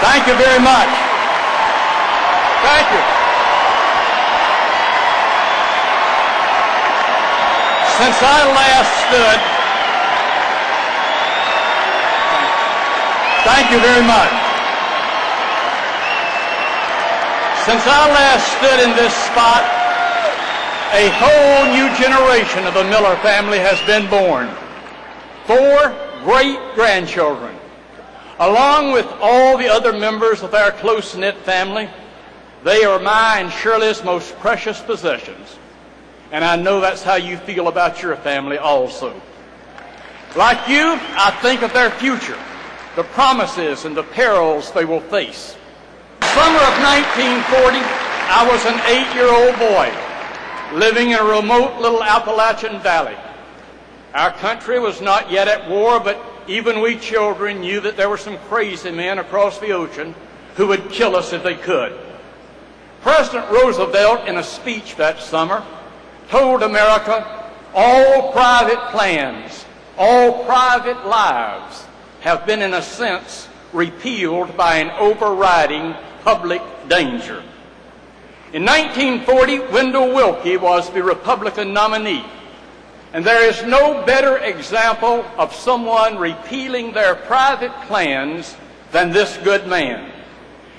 Thank you very much. Thank you. Since I last stood, thank you very much. Since I last stood in this spot, a whole new generation of the Miller family has been born. 4 great-grandchildren. Along with all the other members of our close-knit family, they are my and Shirley's most precious possessions. And I know that's how you feel about your family also. Like you, I think of their future, the promises and the perils they will face. Summer of 1940, I was an 8-year-old boy living in a remote little Appalachian valley. Our country was not yet at war, but even we children knew that there were some crazy men across the ocean who would kill us if they could. President Roosevelt, in a speech that summer, told America, all private plans, all private lives have been, in a sense, repealed by an overriding public danger. In 1940, Wendell Willkie was the Republican nominee, and there is no better example of someone repealing their private plans than this good man.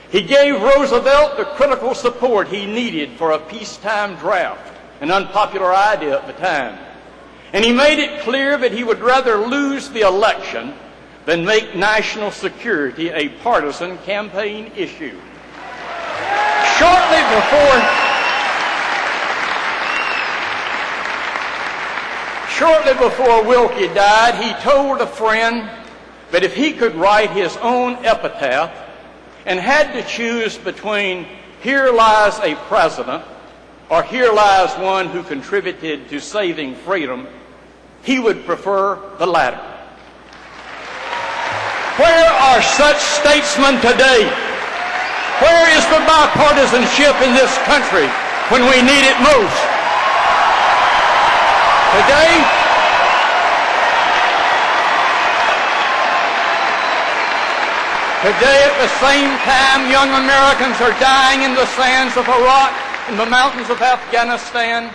He gave Roosevelt the critical support he needed for a peacetime draft, an unpopular idea at the time. And he made it clear that he would rather lose the election than make national security a partisan campaign issue. Shortly before Willkie died, he told a friend that if he could write his own epitaph and had to choose between "Here lies a president" or "Here lies one who contributed to saving freedom," he would prefer the latter. Where are such statesmen today? Where is the bipartisanship in this country when we need it most? Today, at the same time, young Americans are dying in the sands of Iraq and the mountains of Afghanistan.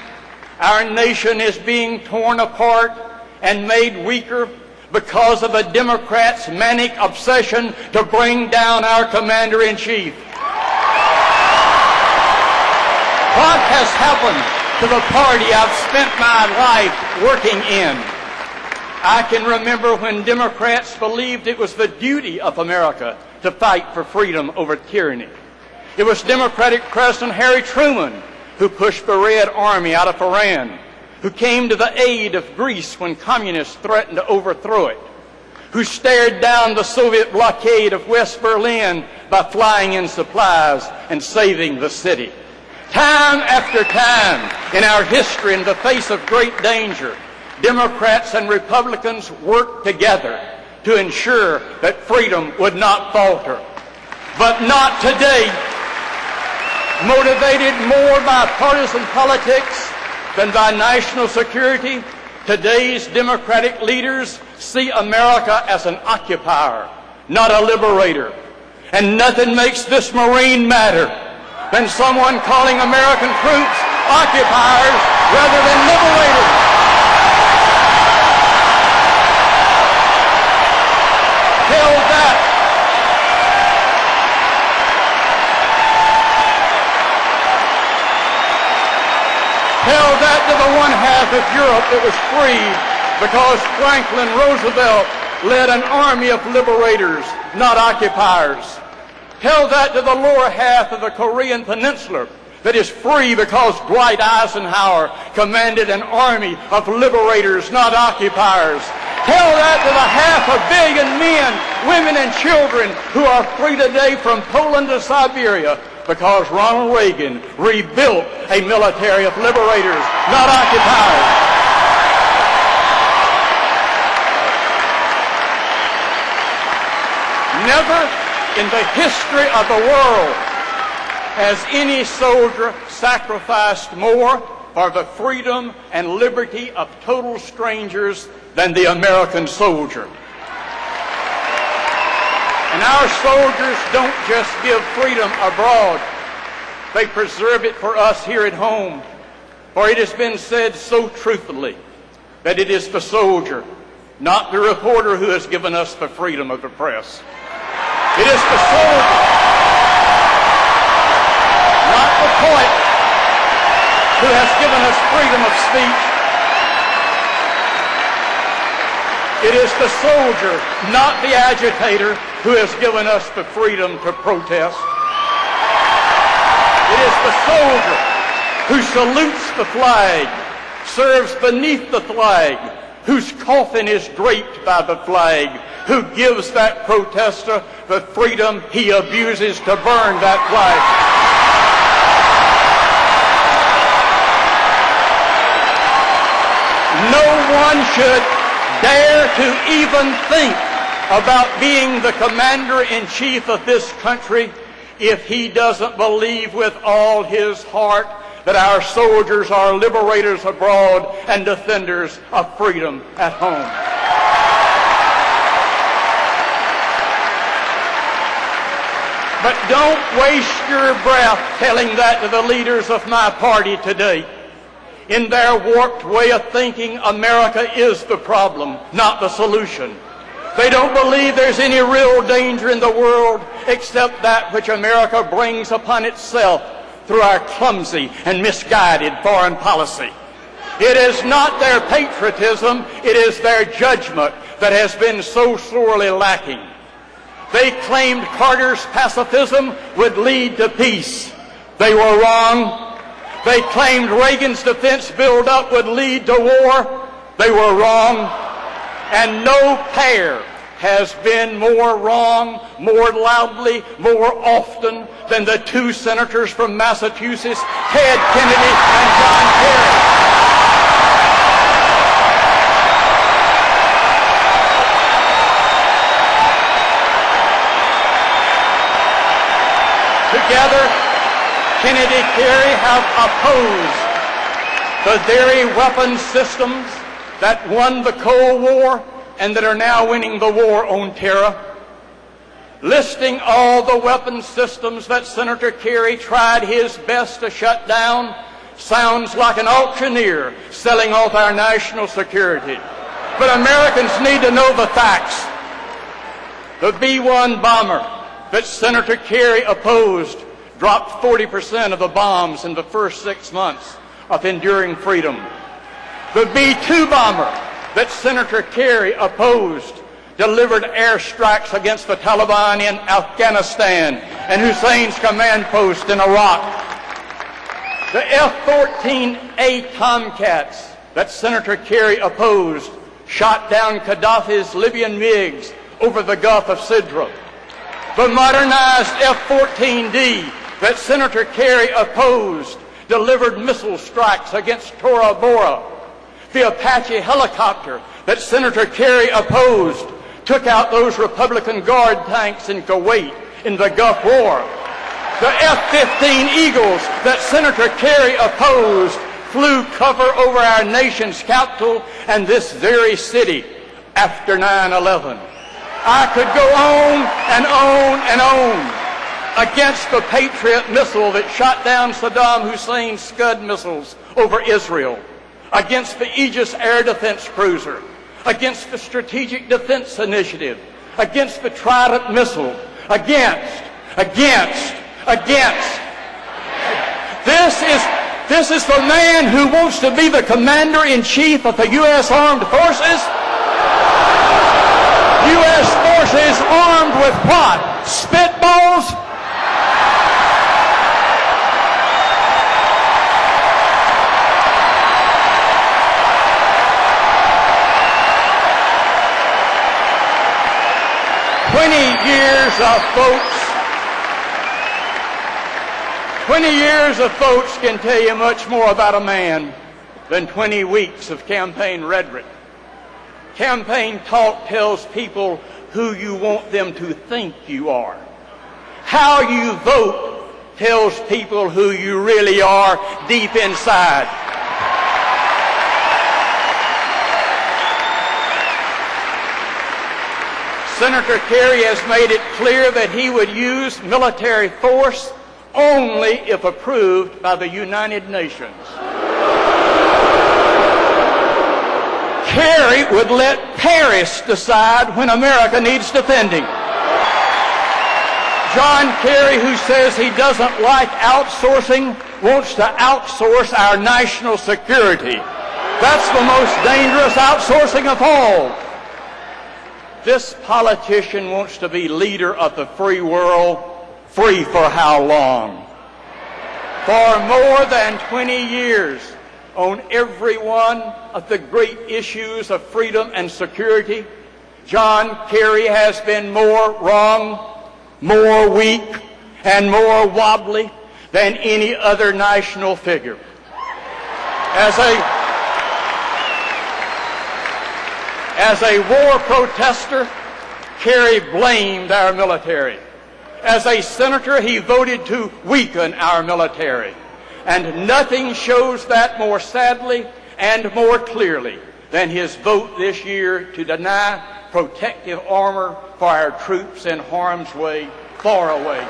Our nation is being torn apart and made weaker because of a Democrat's manic obsession to bring down our commander-in-chief. What has happened to the party I've spent my life working in? I can remember when Democrats believed it was the duty of America to fight for freedom over tyranny. It was Democratic President Harry Truman who pushed the Red Army out of Iran, who came to the aid of Greece when communists threatened to overthrow it, who stared down the Soviet blockade of West Berlin by flying in supplies and saving the city. Time after time in our history, in the face of great danger, Democrats and Republicans worked together to ensure that freedom would not falter. But not today. Motivated more by partisan politics than by national security, today's Democratic leaders see America as an occupier, not a liberator. And nothing makes this Marine matter than someone calling American troops occupiers rather than liberators. Tell that to the one half of Europe that was free because Franklin Roosevelt led an army of liberators, not occupiers. Tell that to the lower half of the Korean Peninsula that is free because Dwight Eisenhower commanded an army of liberators, not occupiers. Tell that to the 500 million men, women, and children who are free today from Poland to Siberia because Ronald Reagan rebuilt a military of liberators, not occupiers. Never in the history of the world has any soldier sacrificed more for the freedom and liberty of total strangers than the American soldier. And our soldiers don't just give freedom abroad. They preserve it for us here at home. For it has been said so truthfully that it is the soldier, not the reporter, who has given us the freedom of the press. It is the soldier, not the poet, who has given us freedom of speech. It is the soldier, not the agitator, who has given us the freedom to protest. It is the soldier who salutes the flag, serves beneath the flag, whose coffin is draped by the flag, who gives that protester the freedom he abuses to burn that flag. No one should dare to even think about being the commander-in-chief of this country if he doesn't believe with all his heart that our soldiers are liberators abroad and defenders of freedom at home. But don't waste your breath telling that to the leaders of my party today. In their warped way of thinking, America is the problem, not the solution. They don't believe there's any real danger in the world except that which America brings upon itself through our clumsy and misguided foreign policy. It is not their patriotism, it is their judgment that has been so sorely lacking. They claimed Carter's pacifism would lead to peace. They were wrong. They claimed Reagan's defense build-up would lead to war. They were wrong. And no pair has been more wrong, more loudly, more often than the two senators from Massachusetts, Ted Kennedy and John Kerry. Together, Kennedy and Kerry have opposed the very weapons systems that won the Cold War and that are now winning the war on terror. Listing all the weapons systems that Senator Kerry tried his best to shut down sounds like an auctioneer selling off our national security. But Americans need to know the facts. The B-1 bomber that Senator Kerry opposed dropped 40% of the bombs in the first 6 months of enduring freedom. The B-2 bomber that Senator Kerry opposed delivered airstrikes against the Taliban in Afghanistan and Hussein's command post in Iraq. The F-14A Tomcats that Senator Kerry opposed shot down Gaddafi's Libyan MiGs over the Gulf of Sidra. The modernized F-14D that Senator Kerry opposed delivered missile strikes against Tora Bora. The Apache helicopter that Senator Kerry opposed took out those Republican Guard tanks in Kuwait in the Gulf War. The F-15 Eagles that Senator Kerry opposed flew cover over our nation's capital and this very city after 9/11. I could go on and on and on. Against the Patriot missile that shot down Saddam Hussein's Scud missiles over Israel, against the Aegis air defense cruiser, against the Strategic Defense Initiative, against the Trident missile, against. This is the man who wants to be the commander-in-chief of the U.S. Armed Forces? U.S. forces armed with what? Spitballs? Twenty years of votes can tell you much more about a man than 20 weeks of campaign rhetoric. Campaign talk tells people who you want them to think you are. How you vote tells people who you really are deep inside. Senator Kerry has made it clear that he would use military force only if approved by the United Nations. Kerry would let Paris decide when America needs defending. John Kerry, who says he doesn't like outsourcing, wants to outsource our national security. That's the most dangerous outsourcing of all. This politician wants to be leader of the free world. Free for how long? For more than 20 years, on every one of the great issues of freedom and security, John Kerry has been more wrong, more weak, and more wobbly than any other national figure. As a war protester, Kerry blamed our military. As a senator, he voted to weaken our military. And nothing shows that more sadly and more clearly than his vote this year to deny protective armor for our troops in harm's way, far away